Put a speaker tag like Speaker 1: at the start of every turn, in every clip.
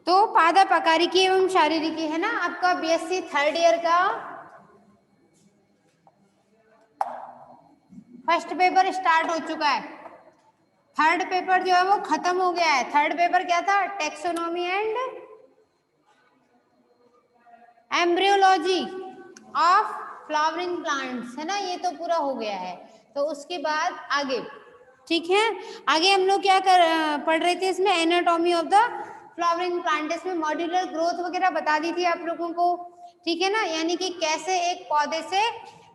Speaker 1: तो पादप आकारिकी एवं शारीरिकी है ना आपका बीएससी थर्ड ईयर का फर्स्ट पेपर स्टार्ट हो चुका है। थर्ड पेपर जो है वो खत्म हो गया है। थर्ड पेपर क्या था? Taxonomy and embryology of flowering plants है ना, ये तो पूरा हो गया है। तो उसके बाद आगे, ठीक है, आगे हम लोग क्या पढ़ रहे थे इसमें, anatomy of the flowering plant. इसमें मॉड्यूलर ग्रोथ वगैरह बता दी थी आप लोगों को, ठीक है ना, यानी कि कैसे एक पौधे से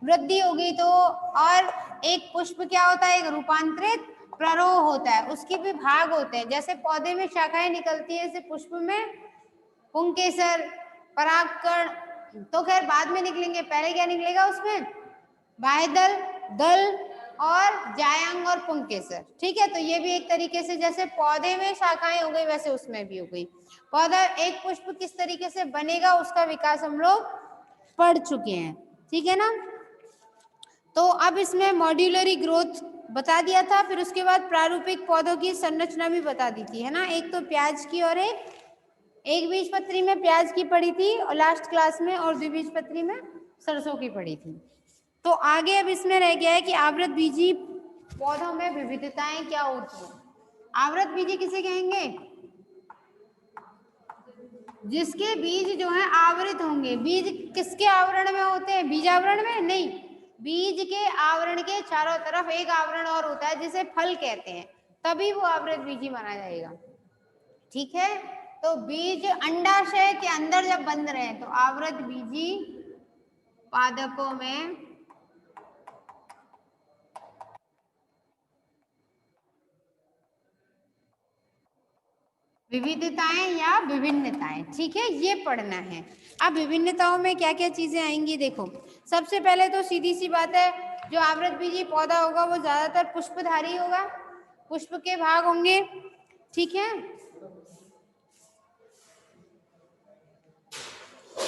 Speaker 1: वृद्धि होगी तो, और एक पुष्प क्या होता है, एक रूपांतरित प्ररोह होता है, उसके भी भाग होते हैं। जैसे पौधे में शाखाएं निकलती है, जैसे पुष्प में पुंकेसर, परागकण तो खैर बाद में निकलेंगे, पहले क्या निकलेगा उसमें, बाह्यदल, दल और जायांग और पुंकेसर, ठीक है। तो ये भी एक तरीके से जैसे पौधे में शाखाएं हो गई वैसे उसमें भी हो गई। पौधा एक पुष्प किस तरीके से बनेगा उसका विकास हम लोग पढ़ चुके हैं, ठीक है ना। तो अब इसमें मॉड्यूलरी ग्रोथ बता दिया था, फिर उसके बाद प्रारूपिक पौधों की संरचना भी बता दी थी, है ना। एक तो प्याज की और एक बीजपत्री में प्याज की पढ़ी थी और लास्ट क्लास में, और द्विबीजपत्री में सरसों की पढ़ी थी। तो आगे अब इसमें रह गया है कि आवृत बीजी पौधों में विविधताएं क्या होती है। आवृत बीजी किसे कहेंगे? जिसके बीज जो है आवृत होंगे। बीज किसके आवरण में होते हैं? बीज आवरण में नहीं, बीज के आवरण के चारों तरफ एक आवरण और होता है जिसे फल कहते हैं, तभी वो आवृत बीजी माना जाएगा, ठीक है। तो बीज अंडाशय के अंदर जब बंध रहे हैं तो आवृत बीजी पादपों में विविधताएं या विभिन्नताएं, ठीक है, ये पढ़ना है। अब विभिन्नताओं में क्या क्या चीजें आएंगी देखो। सबसे पहले तो सीधी सी बात है, जो आवृत बीजी पौधा होगा वो ज्यादातर पुष्पधारी होगा, पुष्प के भाग होंगे, ठीक है।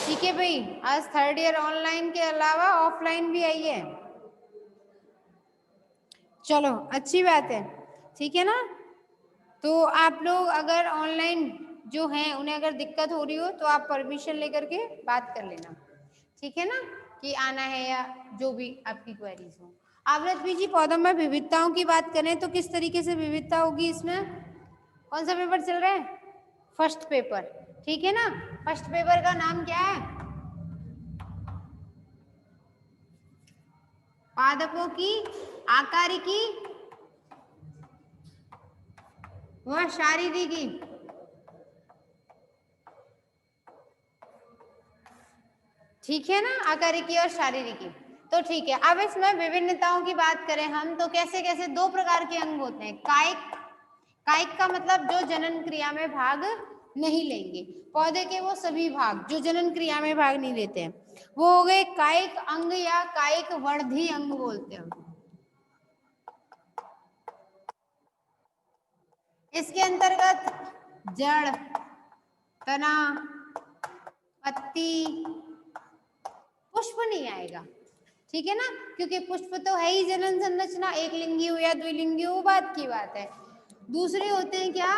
Speaker 1: ठीक है भाई, आज थर्ड ईयर ऑनलाइन के अलावा ऑफलाइन भी आई है, चलो अच्छी बात है, ठीक है ना। तो आप लोग अगर ऑनलाइन जो हैं उन्हें अगर दिक्कत हो रही हो तो आप परमिशन लेकर के बात कर लेना, ठीक है ना, कि आना है या जो भी आपकी क्वेरीज हो। आवृत बीजी पौधों में विविधताओं की बात करें तो किस तरीके से विविधता होगी इसमें? कौन सा पेपर चल रहा है? फर्स्ट पेपर, ठीक है ना। फर्स्ट पेपर का नाम क्या है? पादपों की आकारिकी व शारीरिकी, ठीक है ना, आकारिकी और शारीरिकी। तो ठीक है, अब इसमें विभिन्नताओं की बात करें हम तो कैसे कैसे दो प्रकार के अंग होते हैं। कायिक, कायिक का मतलब जो जनन क्रिया में भाग नहीं लेंगे, पौधे के वो सभी भाग जो जनन क्रिया में भाग नहीं लेते हैं वो हो गए कायिक अंग या कायिक वर्धी अंग बोलते हैं। इसके अंतर्गत जड़, तना, पत्ती, पुष्प नहीं आएगा, ठीक है ना, क्योंकि पुष्प तो है ही जनन संरचना, एक लिंगी हो या द्विलिंगी हो बात की बात है। दूसरे होते हैं क्या?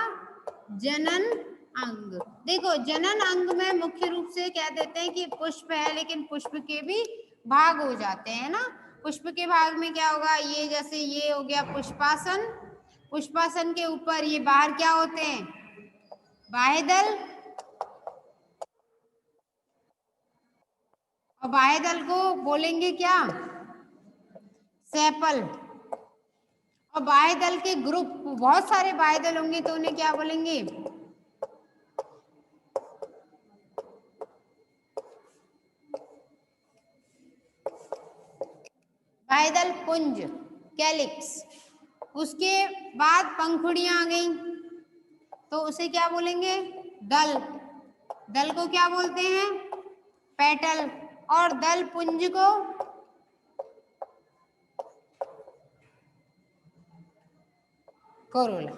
Speaker 1: जनन अंग। देखो जनन अंग में मुख्य रूप से क्या देते हैं कि पुष्प है, लेकिन पुष्प के भी भाग हो जाते हैं ना। पुष्प के भाग में क्या होगा, ये जैसे ये हो गया पुष्पासन, पुष्पासन के ऊपर ये बाहर क्या होते हैं, बाह्यदल, और बाह्यदल को बोलेंगे क्या, सेपल। और बाह्यदल के ग्रुप, बहुत सारे बाह्यदल होंगे तो उन्हें क्या बोलेंगे, बाह्यदल पुंज, कैलिक्स। उसके बाद पंखुड़ियां आ गई तो उसे क्या बोलेंगे, दल। दल को क्या बोलते हैं, पेटल। और दल पुंज को कोरोला।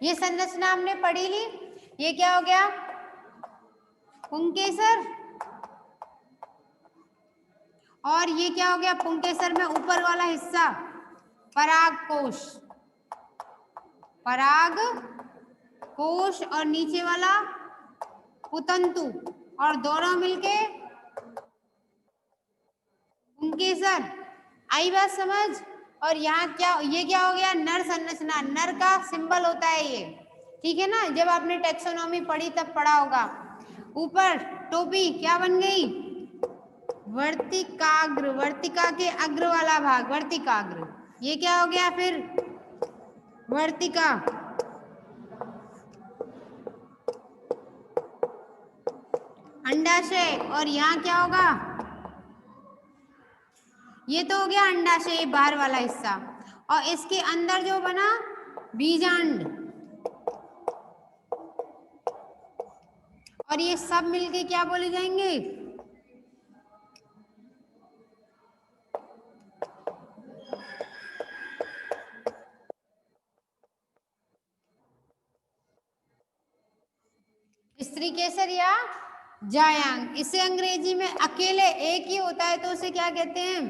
Speaker 1: ये संरचना हमने पढ़ी ली। ये क्या हो गया, पुंकेसर, और ये क्या हो गया पुंकेसर में ऊपर वाला हिस्सा पराग कोश, पराग कोश, और नीचे वाला पुतंतु, और दोनों मिलके पुंकेसर। आई बात समझ? और यहाँ क्या, ये क्या हो गया नर संरचना, नर का सिंबल होता है ये, ठीक है ना, जब आपने टेक्सोनॉमी पढ़ी तब पढ़ा होगा। ऊपर टोपी क्या बन गई वर्तिकाग्र, वर्तिका के अग्र वाला भाग वर्तिकाग्र, ये क्या हो गया फिर वर्तिका। अंडाशय, और यहाँ क्या होगा, ये तो हो गया अंडाशय, ये बाहर वाला हिस्सा, और इसके अंदर जो बना बीजांड, और ये सब मिलके क्या बोले जाएंगे स्त्री केसर या जायांग। इसे अंग्रेजी में अकेले एक ही होता है तो उसे क्या कहते हैं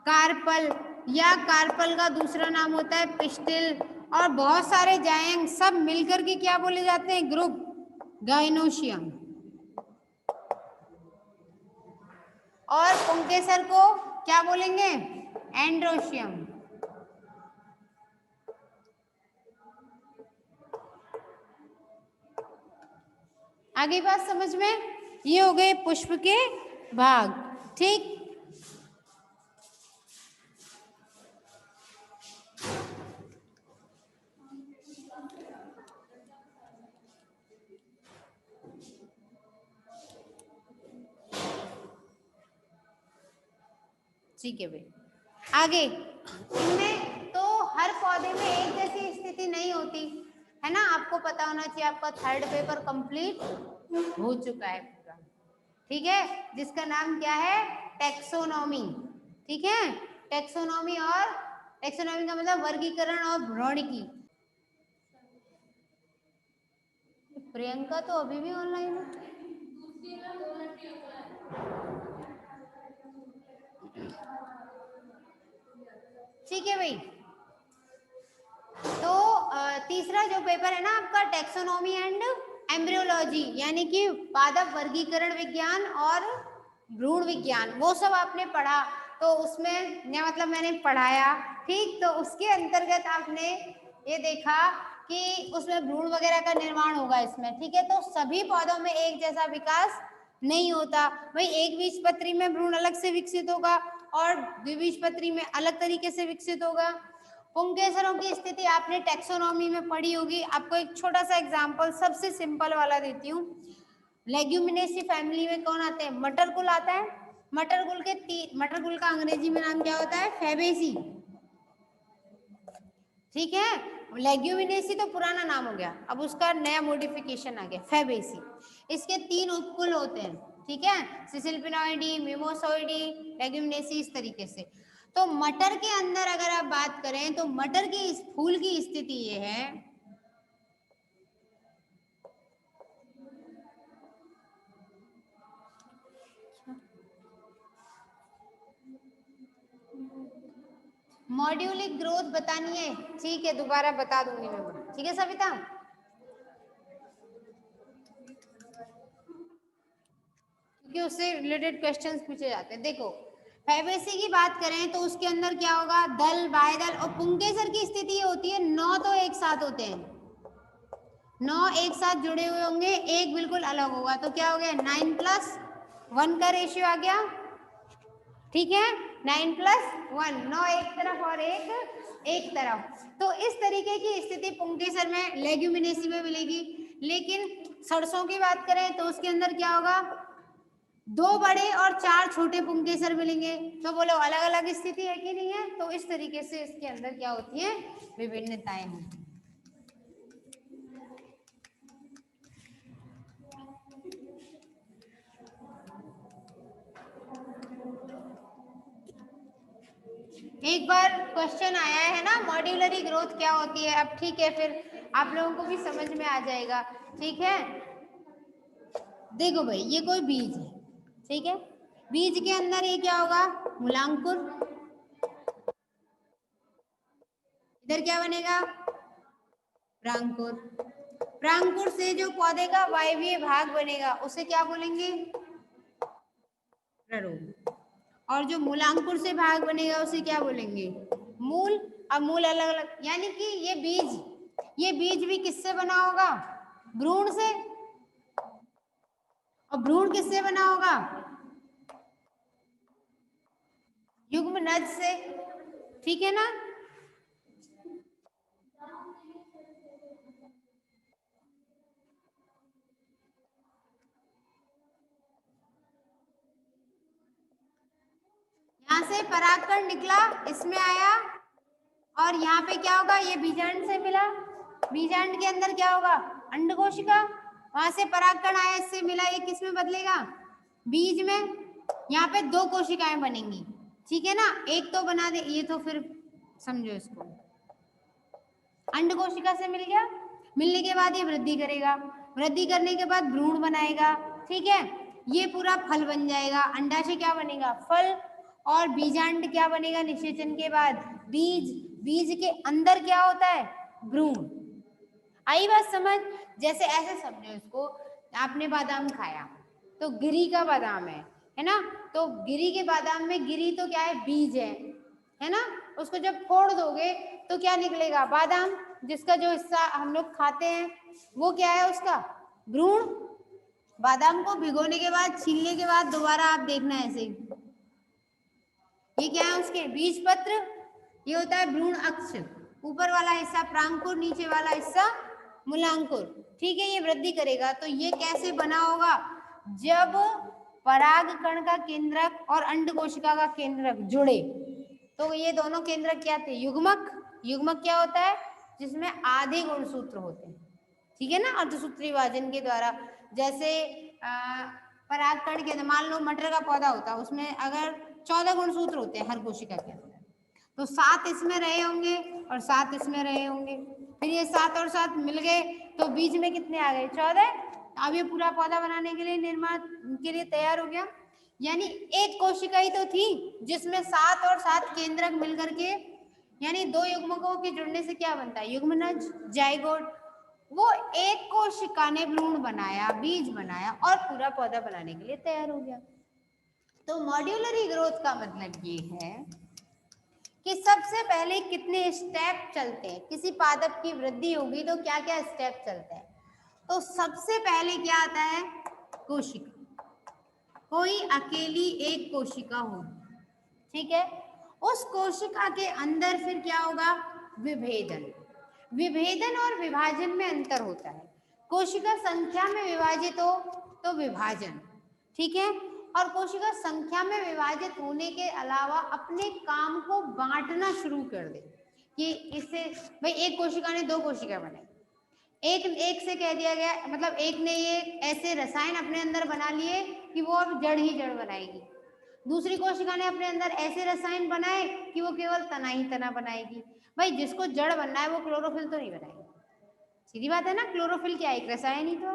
Speaker 1: कार्पल, या कार्पल का दूसरा नाम होता है पिस्टिल, और बहुत सारे जायांग सब मिलकर के क्या बोले जाते हैं ग्रुप गाइनोशियम। और पुंकेसर को क्या बोलेंगे एंड्रोशियम। आगे बात समझ में? ये हो गए पुष्प के भाग, ठीक। ठीक है भाई, आगे इनमें तो हर पौधे में एक जैसी स्थिति नहीं होती है ना, आपको पता होना चाहिए। आपका थर्ड पेपर कंप्लीट हो चुका है पूरा, ठीक है, जिसका नाम क्या है टेक्सोनॉमी, ठीक है, टेक्सोनॉमी। और टेक्सोनॉमी का मतलब वर्गीकरण और भ्रौणिकी। प्रियंका तो अभी भी ऑनलाइन है। ठीक है भाई, तो तीसरा जो पेपर है ना आपका टेक्सोनॉमी एंड एम्ब्रियोलॉजी, यानी कि पादप वर्गीकरण विज्ञान और भ्रूण विज्ञान, वो सब आपने पढ़ा। तो उसमें या मतलब मैंने पढ़ाया, ठीक, तो उसके अंतर्गत आपने ये देखा कि उसमें भ्रूण वगैरह का निर्माण होगा इसमें, ठीक है। तो सभी पौधों में एक जैसा विकास नहीं होता भाई, एक बीजपत्री में भ्रूण अलग से विकसित होगा और द्विबीजपत्री में अलग तरीके से विकसित होगा। पुंकेसरों की स्थिति आपने टेक्सोनॉमी में पढ़ी होगी। आपको एक छोटा सा एग्जांपल सबसे सिंपल वाला देती हूँ। लेग्यूमिनेसी फैमिली में कौन आते हैं, मटर कुल आता है। मटर कुल के मटर कुल का अंग्रेजी में नाम क्या होता है फैबेसी, ठीक है। लेग्यूमिनेसी तो पुराना नाम हो गया, अब उसका नया मॉडिफिकेशन आ गया फैबेसी। इसके 3 उपकुल होते हैं, ठीक है, सिसिलपिनॉइडी, मिमोसॉइडी, लेग्यूमिनेसी, इस तरीके से। तो मटर के अंदर अगर आप बात करें तो मटर की इस फूल की स्थिति ये है, मॉड्यूलिक ग्रोथ बतानी है, ठीक है, दोबारा बता दूंगी मैं, ठीक है सविता। क्योंकि उससे रिलेटेड क्वेश्चंस पूछे जाते हैं। देखो फैबेसी की बात करें तो उसके अंदर क्या होगा दल बाह्यदल, और पुंकेसर की स्थिति ये होती है 9 तो एक साथ होते हैं, 9 एक साथ जुड़े हुए होंगे, एक बिल्कुल अलग होगा, तो क्या हो गया 9+1 का रेशियो आ गया, ठीक है, 9+1, 9 एक तरफ और एक तरफ। तो इस तरीके की स्थिति पुंकेसर में लेग्यूमिनेसी में मिलेगी। लेकिन सरसों की बात करें तो उसके अंदर क्या होगा 2 बड़े और 4 छोटे पुंकेसर मिलेंगे। तो बोलो अलग अलग स्थिति है कि नहीं है? तो इस तरीके से इसके अंदर क्या होती है विभिन्नताएं होती हैं। एक बार क्वेश्चन आया है ना मॉड्यूलरी ग्रोथ क्या होती है, अब ठीक है फिर आप लोगों को भी समझ में आ जाएगा, ठीक है। देखो भाई ये कोई बीज है, ठीक है, बीज के अंदर ये क्या होगा, मूलांकुर, इधर क्या बनेगा, प्रांकुर। प्रांकुर से जो पौधे का वायवीय भाग बनेगा उसे क्या बोलेंगे, प्ररोग। और जो मूलांकुर से भाग बनेगा उसे क्या बोलेंगे, मूल। अब मूल अलग अलग, यानी कि ये बीज भी किससे बना होगा, भ्रूण से। और भ्रूण किससे बना होगा, युग्मनज से। ठीक है ना। यहाँ से परागकण निकला, इसमें आया, और यहाँ पे क्या होगा, ये बीजांड से मिला, बीजांड के अंदर क्या होगा, अंडकोशिका, वहां से परागकण आया, इससे मिला, ये किस में बदलेगा, बीज में। यहाँ पे 2 कोशिकाएं बनेंगी, ठीक है ना, एक तो बना दे, ये तो फिर समझो इसको, अंड कोशिका से मिल गया, मिलने के बाद ये वृद्धि करेगा, वृद्धि करने के बाद भ्रूण बनाएगा, ठीक है, ये पूरा फल बन जाएगा, अंडाशय क्या बनेगा, फल, और बीजांड क्या बनेगा निषेचन के बाद, बीज, बीज के अंदर क्या होता है, भ्रूण। आई बात समझ, जैसे ऐसे समझो इसको, आपने बादाम खाया तो गिरी का बादाम है ना, तो गिरी के बादाम में, गिरी तो क्या है, बीज है ना, उसको जब फोड़ दोगे तो क्या निकलेगा, बादाम, जिसका जो हिस्सा हम लोग खाते हैं वो क्या है, उसका भ्रूण। बादाम को भिगोने के बाद, छीलने के बाद दोबारा आप देखना ऐसे, ये क्या है, उसके बीज पत्र, ये होता है भ्रूण अक्ष, ऊपर वाला हिस्सा प्रांकुर, नीचे वाला हिस्सा मूलांकुर, ठीक है, ये वृद्धि करेगा। तो ये कैसे बना होगा, जब परागकण का केंद्रक और अंड कोशिका का केंद्रक जुड़े, तो ये दोनों केंद्रक क्या थे, युग्मक। युग्मक क्या होता है, जिसमें आधे गुणसूत्र होते हैं, ठीक है ना, अर्धसूत्री विभाजन के द्वारा। जैसे परागकण के, मान लो मटर का पौधा होता है, उसमें अगर 14 गुणसूत्र होते हैं हर कोशिका के अंदर, तो 7 इसमें रहे होंगे और 7 इसमें रहे होंगे, फिर ये 7 और 7 मिल गए, तो बीच में कितने आ गए, 14। अब ये पूरा पौधा बनाने के लिए, निर्माण के लिए तैयार हो गया। यानी एक कोशिका ही तो थी जिसमें 7 और 7 केंद्रक मिलकर के, यानी 2 युग्मकों के जुड़ने से क्या बनता है, युग्मनज, जाइगोट। वो एक कोशिका ने भ्रूण बनाया, बीज बनाया, और पूरा पौधा बनाने के लिए तैयार हो गया। तो मॉड्यूलरी ग्रोथ का मतलब ये है कि सबसे पहले कितने स्टेप चलते हैं, किसी पादप की वृद्धि होगी तो क्या क्या स्टेप चलते हैं। तो सबसे पहले क्या आता है, कोशिका, कोई अकेली एक कोशिका हो, ठीक है, उस कोशिका के अंदर फिर क्या होगा, विभेदन। विभेदन और विभाजन में अंतर होता है, कोशिका संख्या में विभाजित हो तो विभाजन, ठीक है, और कोशिका संख्या में विभाजित होने के अलावा अपने काम को बांटना शुरू कर दे, कि इससे भाई एक कोशिका ने 2 कोशिका बनाई, एक से कह दिया गया, मतलब एक ने ये ऐसे रसायन अपने अंदर बना लिए कि वो अब जड़ ही जड़ बनाएगी, दूसरी कोशिका ने अपने अंदर ऐसे रसायन बनाए कि वो केवल तना ही तना बनाएगी। भाई जिसको जड़ बनना है वो क्लोरोफिल तो नहीं बनाएगी, सीधी बात है ना, क्लोरोफिल क्या है, एक रसायन ही तो।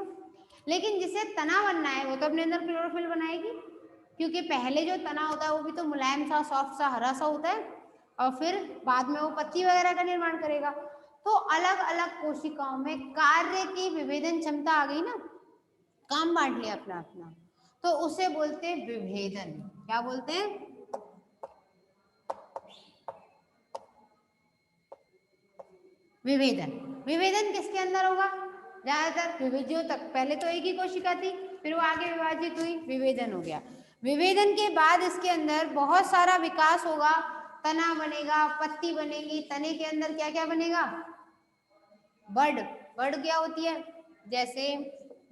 Speaker 1: लेकिन जिसे तना बनना है वो तो अपने अंदर क्लोरोफिल बनाएगी, क्योंकि पहले जो तना होता है वो भी तो मुलायम सा, सॉफ्ट सा, हरा सा होता है, और फिर बाद में वो पत्ती वगैरह का निर्माण करेगा। तो अलग अलग कोशिकाओं में कार्य की विभेदन क्षमता आ गई ना, काम बांट लिया अपना अपना, तो उसे बोलते हैं विभेदन। क्या बोलते हैं, विभेदन। विभेदन किसके अंदर होगा, ज्यादातर विभेदियों तक, पहले तो एक ही कोशिका थी, फिर वो आगे विभाजित हुई, विभेदन हो गया। विभेदन के बाद इसके अंदर बहुत सारा विकास होगा, तना बनेगा, पत्ती बनेगी, तने के अंदर क्या क्या बनेगा, बड। बड क्या होती है, जैसे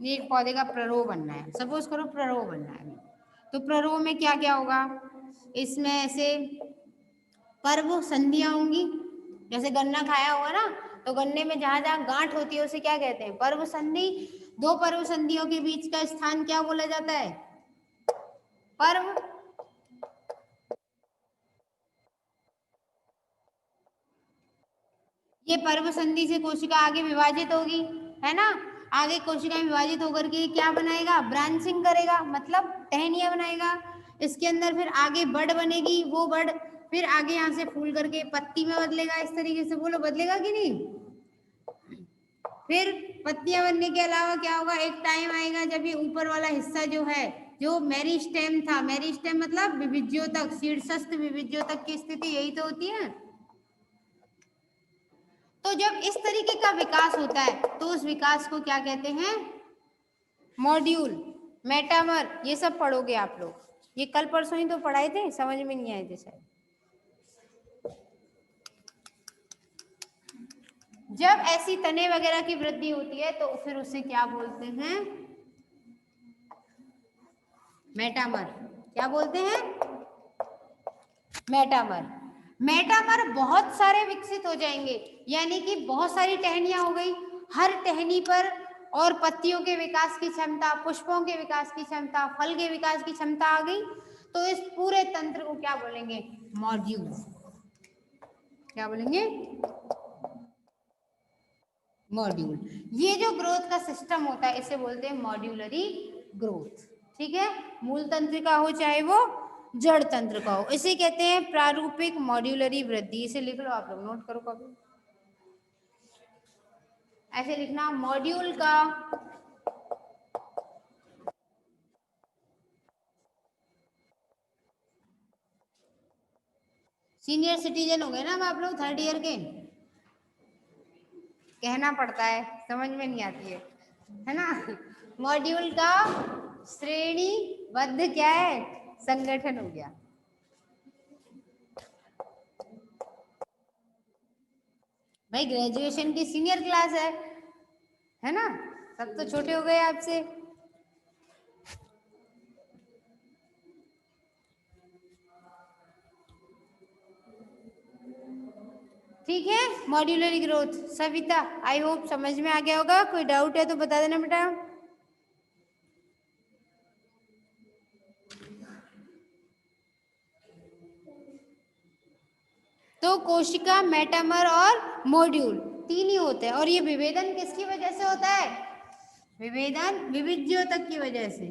Speaker 1: एक पौधे का प्ररोह बनना है, सपोज करो प्ररोह बनना है, तो प्ररोह में क्या क्या होगा, इसमें ऐसे पर्व संधियां होंगी, जैसे गन्ना खाया होगा ना, तो गन्ने में जहां जहां गांठ होती है उसे क्या कहते हैं, पर्व संधि। 2 पर्व संधियों के बीच का स्थान क्या बोला जाता है, पर्व। ये पर्व संधि से कोशिका आगे विभाजित होगी, है ना, आगे कोशिका विभाजित होकर के क्या बनाएगा, ब्रांचिंग करेगा, मतलब टहनियां बनाएगा। इसके अंदर फिर आगे बड बनेगी, वो बड फिर आगे यहाँ से फूल करके पत्ती में बदलेगा, इस तरीके से। बोलो बदलेगा कि नहीं? फिर पत्तियां बनने के अलावा क्या होगा, एक टाइम आएगा जब ये ऊपर वाला हिस्सा जो है, जो मेरिस्टेम था, मेरिस्टेम मतलब विभिज्योतक, शीर्षस्थ विभिज्योतक की स्थिति यही तो होती है। तो जब इस तरीके का विकास होता है तो उस विकास को क्या कहते हैं? मॉड्यूल, मेटामर, ये सब पढ़ोगे आप लोग। ये कल परसों ही तो पढ़ाए थे, समझ में नहीं आए थे शायद। जब ऐसी तने वगैरह की वृद्धि होती है तो फिर उसे क्या बोलते हैं? मेटामर। क्या बोलते हैं? मेटामर। मेटामर बहुत सारे विकसित हो जाएंगे, यानी कि बहुत सारी टहनियां हो गई, हर टहनी पर और पत्तियों के विकास की क्षमता, पुष्पों के विकास की क्षमता, फल के विकास की क्षमता आ गई, तो इस पूरे तंत्र को क्या बोलेंगे? मॉड्यूल। क्या बोलेंगे? मॉड्यूल। ये जो ग्रोथ का सिस्टम होता है इसे बोलते हैं मॉड्यूलरी ग्रोथ। ठीक है, मूल तंत्र का हो चाहे वो जड़ तंत्र का हो, इसे कहते हैं प्रारूपिक मॉड्यूलरी वृद्धि। इसे लिख लो आप लोग, नोट करो कभी, ऐसे लिखना, मॉड्यूल का सीनियर सिटीजन हो गए ना अब आप लोग, 3rd ईयर के, कहना पड़ता है, समझ में नहीं आती है ना। मॉड्यूल का श्रेणीबद्ध क्या है? संगठन हो गया। भाई ग्रेजुएशन की सीनियर क्लास है ना, सब तो छोटे हो गए आपसे। ठीक है, मॉड्यूलरी ग्रोथ। सविता, आई होप समझ में आ गया होगा, कोई डाउट है तो बता देना बेटा। तो कोशिका, मेटामर और मॉड्यूल 3 ही होते हैं, और ये विभेदन किसकी वजह से होता है? विभेदन विभिज्योतक की वजह से।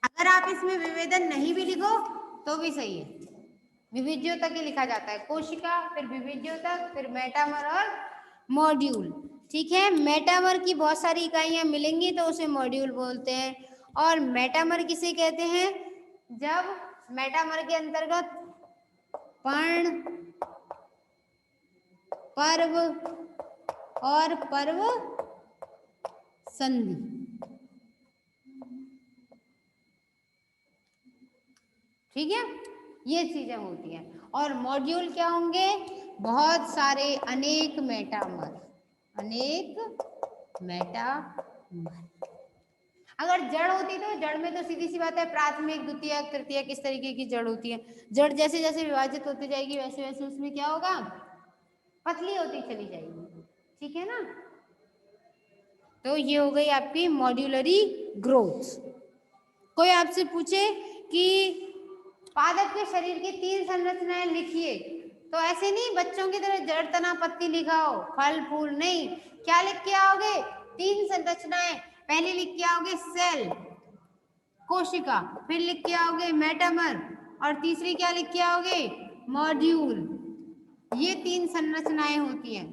Speaker 1: अगर आप इसमें विभेदन नहीं भी लिखो तो भी सही है, विभिज्योतक ही लिखा जाता है, कोशिका फिर विभिज्योतक फिर मेटामर और मॉड्यूल। ठीक है, मेटामर की बहुत सारी इकाइयां मिलेंगी तो उसे मॉड्यूल बोलते हैं। और मेटामर किसे कहते हैं? जब मेटामर के अंतर्गत पर्ण, पर्व और पर्व संधि, ठीक है, ये चीजें होती हैं। और मॉड्यूल क्या होंगे? बहुत सारे, अनेक मेटामर, अनेक मेटामर। अगर जड़ होती तो जड़ में तो सीधी सी बात है, प्राथमिक, द्वितीयक, तृतीयक, किस तरीके की जड़ होती है। जड़ जैसे जैसे विभाजित होती जाएगी वैसे वैसे उसमें क्या होगा? पतली होती चली जाएगी। ठीक है ना। तो ये हो गई आपकी मॉड्यूलरी ग्रोथ। कोई आपसे पूछे कि पादप के शरीर की 3 संरचनाएं लिखिए, तो ऐसे नहीं बच्चों की तरह जड़, तना, पत्ती लिखाओ, फल फूल नहीं, क्या लिख के आओगे? 3 संरचनाएं। पहले लिख के आओगे सेल, कोशिका, फिर लिख के आओगे मेटामर, और तीसरी क्या लिख के आओगे? मॉड्यूल। ये 3 संरचनाएं होती हैं।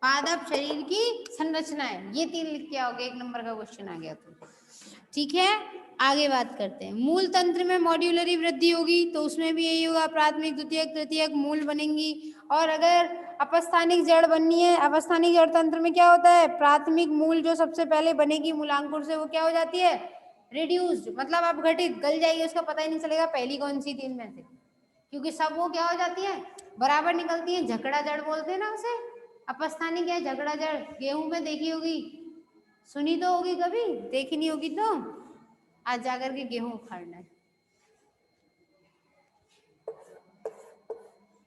Speaker 1: पादप शरीर की संरचनाएं, ये 3 लिख के आओगे, 1 नंबर का क्वेश्चन आ गया तो। ठीक है, आगे बात करते हैं। मूल तंत्र में मॉड्यूलरी वृद्धि होगी तो उसमें भी यही होगा, प्राथमिक, द्वितीयक, तृतीयक मूल बनेंगी। और अगर अपस्थानिक जड़ बननी है, अपस्थानिक जड़ तंत्र में क्या होता है? प्राथमिक मूल जो सबसे पहले बनेगी मूलांकुर से, वो क्या हो जाती है? रिड्यूस्ड, मतलब अपघटित, गल जाएगी, उसका पता ही नहीं चलेगा पहली कौन सी 3 में से, क्योंकि सब वो क्या हो जाती है? बराबर निकलती है। झगड़ा जड़ बोलते हैं ना उसे, अपस्थानिक है झगड़ा जड़। गेहूं में देखी होगी, सुनी तो होगी, कभी देखी नहीं होगी तो आज जाकर के गेहूं उखाड़ना है।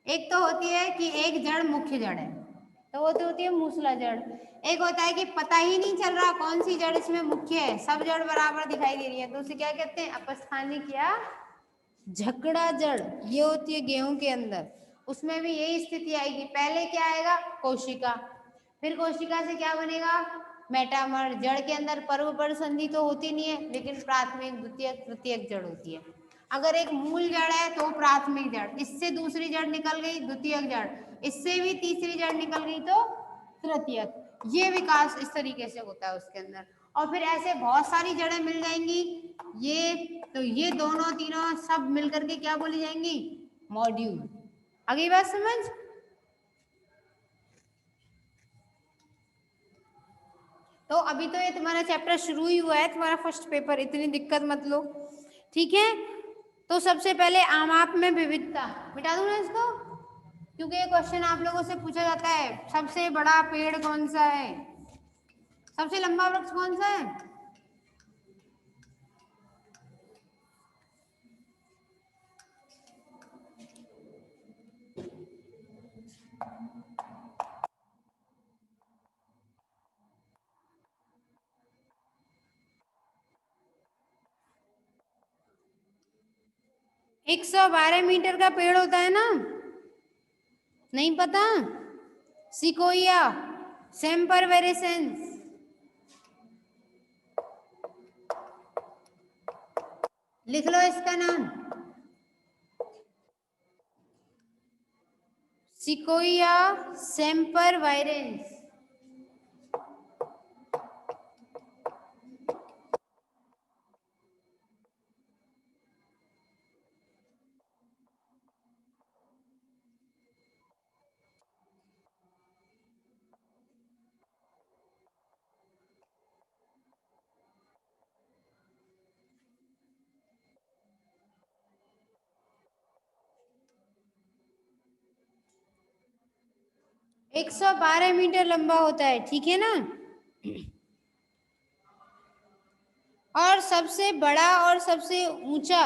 Speaker 1: एक तो होती है कि एक जड़ मुख्य जड़ है, तो वो तो होती है मूसला जड़। एक होता है कि पता ही नहीं चल रहा कौन सी जड़ इसमें मुख्य है, सब जड़ बराबर दिखाई दे रही है, तो उसे क्या कहते हैं? अपस्थानिक या झकड़ा जड़ ये होती है गेहूं के अंदर, उसमें भी यही स्थिति आएगी। पहले क्या आएगा, कोशिका, फिर कोशिका से क्या बनेगा, मेटामर। जड़ के अंदर परस्पर संधि तो होती नहीं है, लेकिन प्राथमिक द्वितीयक तृतीयक जड़ होती है। अगर एक मूल जड़ है तो प्राथमिक जड़, इससे दूसरी जड़ निकल गई द्वितीयक जड़, इससे भी तीसरी जड़ निकल गई तो तृतीयक। ये विकास इस तरीके से होता है उसके अंदर। और फिर ऐसे बहुत सारी जड़ें मिल जाएंगी, ये तो ये दोनों तीनों सब मिलकर के क्या बोली जाएंगी, मॉड्यूल। अगली बात समझ। तो अभी तो ये तुम्हारा चैप्टर शुरू ही हुआ है, तुम्हारा फर्स्ट पेपर, इतनी दिक्कत मत लो, ठीक है। तो सबसे पहले आमाप में विविधता, मिटा दूं ना इसको, क्योंकि ये क्वेश्चन आप लोगों से पूछा जाता है। सबसे बड़ा पेड़ कौन सा है, सबसे लंबा वृक्ष कौन सा है, 112 मीटर का पेड़ होता है ना, नहीं पता, सिकोया सेम्परवेरेसेंस, लिख लो इसका नाम, सिकोया सेम्परवायरेंस। एक 112 मीटर लंबा होता है, ठीक है ना। और सबसे बड़ा और सबसे ऊंचा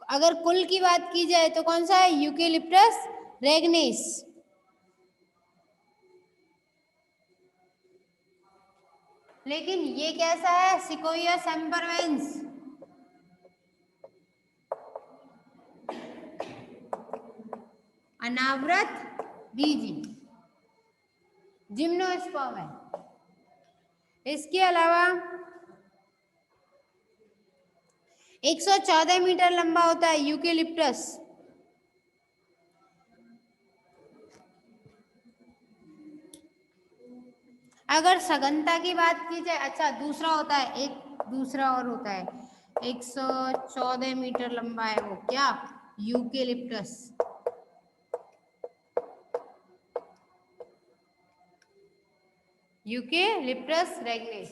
Speaker 1: अगर कुल की बात की जाए तो कौन सा है, यूकेलिप्टस रेगनेस। लेकिन ये कैसा है, सिकोया सेम्परवेंस। अनावृत बीजी जिम्नोस्पर्म है। इसके अलावा 114 मीटर लंबा होता है यूकेलिप्टस। अगर सघनता की बात की जाए, अच्छा दूसरा होता है, एक दूसरा और होता है, 114 मीटर लंबा है वो, क्या, यूकेलिप्टस। यूकेलिप्टस रेगनेस,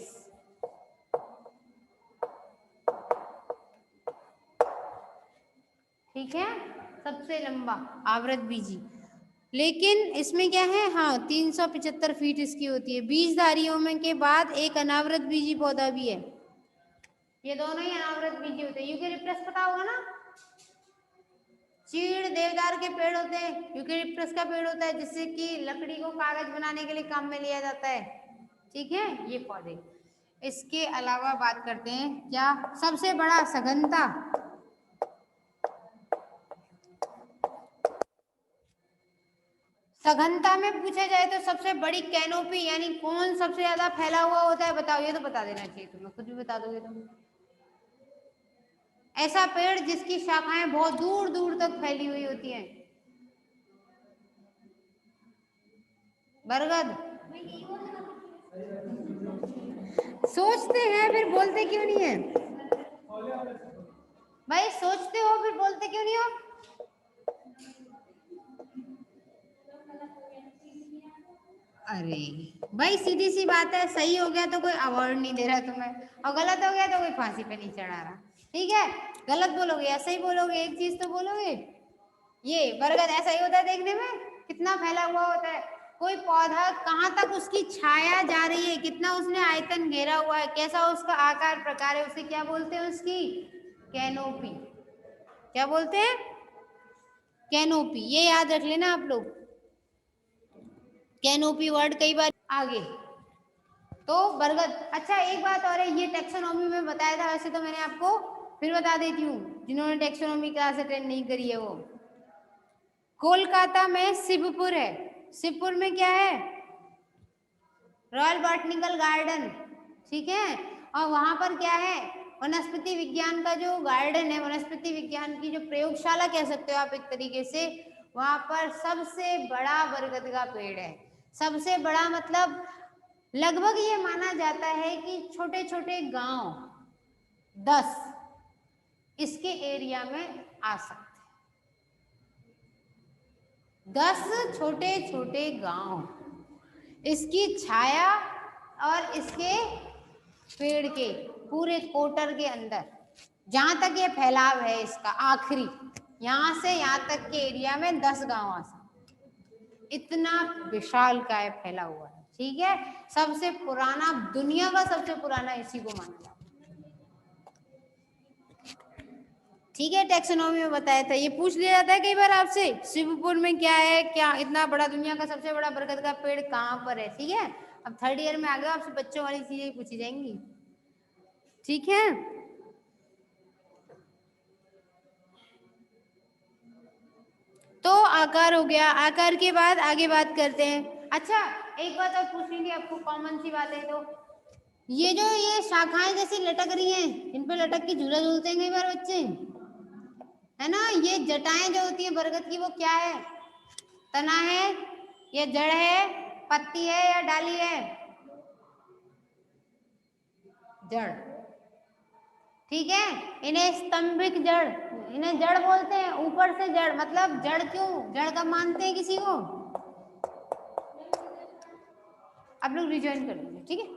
Speaker 1: ठीक है, सबसे लंबा आवृत बीजी। लेकिन इसमें क्या है, हाँ 375 फीट इसकी होती है। बीजधारियों में के बाद एक अनावृत बीजी पौधा भी है, ये दोनों ही अनावृत बीजी होते हैं। यूकेलिप्टस पता होगा ना, चीड़ देवदार के पेड़ होते हैं, यूकेलिप्टस का पेड़ होता है, जिससे कि लकड़ी को कागज बनाने के लिए काम में लिया जाता है, ठीक है, ये पौधे। इसके अलावा बात करते हैं क्या, सबसे बड़ा सघनता, सघनता में पूछा जाए तो सबसे बड़ी कैनोपी यानी कौन सबसे ज्यादा फैला हुआ होता है, बताओ, ये तो बता देना चाहिए तुम्हें, खुद भी बता दोगे तुम। ऐसा पेड़ जिसकी शाखाएं बहुत दूर दूर तक फैली हुई होती हैं, बरगद। सोचते हैं फिर बोलते क्यों नहीं है भाई, सोचते हो फिर बोलते क्यों नहीं हो। अरे भाई सीधी सी बात है, सही हो गया तो कोई अवार्ड नहीं दे रहा तुम्हें, और गलत हो गया तो कोई फांसी पे नहीं चढ़ा रहा, ठीक है। गलत बोलोगे या सही बोलोगे, एक चीज तो बोलोगे। ये बरगद ऐसा ही होता है, देखने में कितना फैला हुआ होता है, कोई पौधा कहाँ तक उसकी छाया जा रही है, कितना उसने आयतन घेरा हुआ है, कैसा उसका आकार प्रकार है, उसे क्या बोलते हैं, उसकी कैनोपी। क्या बोलते हैं, कैनोपी, ये याद रख लेना आप लोग, कैनोपी वर्ड कई बार आगे। तो बरगद, अच्छा एक बात और है, ये टेक्सोनॉमी में बताया था, वैसे तो मैंने आपको फिर बता देती हूँ, जिन्होंने टेक्सोनॉमी क्लास अटेंड नहीं करी है वो। कोलकाता में शिवपुर है, शिवपुर में क्या है, रॉयल बॉटनिकल गार्डन, ठीक है। और वहां पर क्या है, वनस्पति विज्ञान का जो गार्डन है, वनस्पति विज्ञान की जो प्रयोगशाला कह सकते हो आप एक तरीके से, वहां पर सबसे बड़ा बरगद का पेड़ है। सबसे बड़ा मतलब लगभग ये माना जाता है कि छोटे छोटे गांव 10 इसके एरिया में आ सकते हैं। 10 छोटे छोटे गांव इसकी छाया और इसके पेड़ के पूरे कोटर के अंदर, जहां तक ये फैलाव है इसका आखिरी, यहां से यहां तक के एरिया में 10 गांव आ सकते, इतना विशाल काय फैला हुआ है, ठीक है। सबसे पुराना, दुनिया का सबसे पुराना इसी को माना जाता है, ठीक है। टैक्सोनॉमी में बताया था, ये पूछ लिया जाता है कई बार आपसे, शिवपुर में क्या है, क्या इतना बड़ा दुनिया का सबसे बड़ा बरगद का पेड़ कहाँ पर है, ठीक है। अब 3rd ईयर में आ गए, आपसे बच्चों वाली चीजें पूछी जाएंगी, ठीक है। तो आकार हो गया, आकार के बाद आगे बात करते हैं। अच्छा एक बात और पूछनी थी आपको, कॉमन सी बात है, तो ये जो ये शाखाएं जैसी लटक रही हैं, इन पे लटक के झूला झूलते हैं कई बार बच्चे, है ना। ये जटाएं जो होती है बरगद की, वो क्या है, तना है, ये जड़ है, पत्ती है या डाली है, जड़, ठीक है। इन्हें स्तंभिक जड़, इन्हें जड़ बोलते हैं, ऊपर से जड़, मतलब जड़ क्यों, जड़ कब मानते हैं किसी को, आप लोग रिजॉइन कर लीजिए, ठीक है।